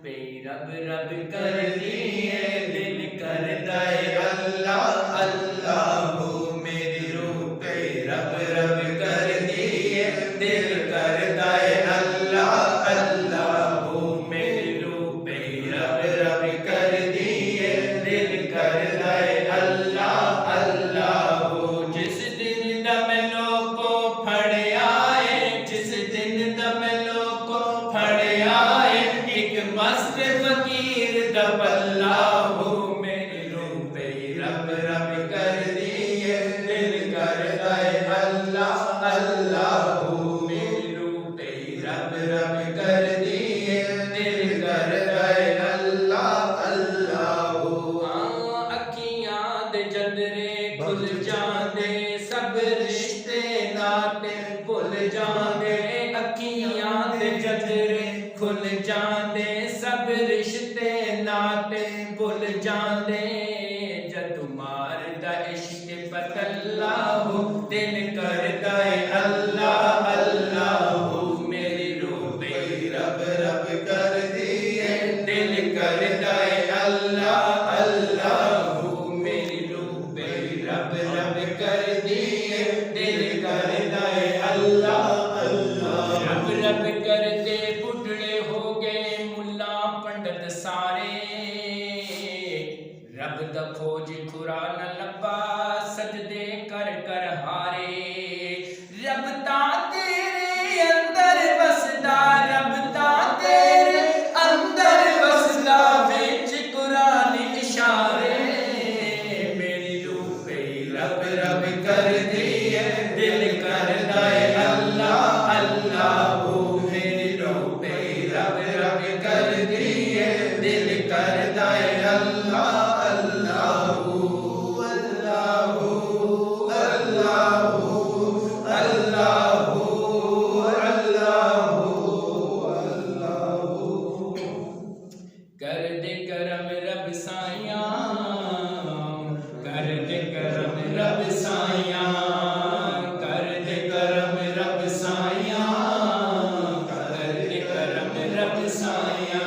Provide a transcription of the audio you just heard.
पे रब रब कर दिए, दिल करता है अल्लाह अल्लाह हो। मेरी रूह पे रब रब कर दिए, दिल करता है अल्लाह अल्लाह हो। मेरी रूह पे रब रब कर दिए, दिल करता है अल्लाह अल्लाह हो। जिस दिन दम लोको फड़ आए, जिस दिन दम लोको फड़ आए, एक मस्त फकीर दबल्ला हो। मेरी रूह पे रब रब कर दिए, दिल करता है अल्लाह अल्लाह हो। मेरी रूह पे रब रब कर दिए, दिल करता है अल्लाह अल्लाह हो। अखियां दे जंदरे खुल जांदे, सब रिश्ते नाते भुल जांदे। अखियां दे जंदरे खुल जांदे, सब रिश्ते नाते भुल जांदे। जदू मारदा इश्क पतला हो, दिल करदा है अल्लाह अल्लाह हो। मेरी रूह पे रब रब कर दिए, दिल करदा है अल्लाह अल्लाह हो। मेरी रूह पे रब रब कर दिए, दिल करदा है अल्लाह अल्लाह। रब रब करते बुढ़ड़े हो गए मुल्ला पंडित सारे, रब दा खोज खुरा न लब्बा, सजदे कर कर हारे। रब ता तेरे अंदर वसदा, रब ता तेरे अंदर वसदा, विच कुरान इशारे। मेरी रूह पे रब रब कर दिए, दिल करदा है अल्लाह अल्लाह हो। मेरी रूह पे रब रब कर दिए, दिल करदा है अल्लाह अल्लाह हो। अल्लाह हो अल्लाह हो अल्लाह हो अल्लाह हो अल्लाह हो। कर दे करम रब साइया, कर दे करम रब साइया, कर दे करम रब साइया, कर दे करम रब साइया।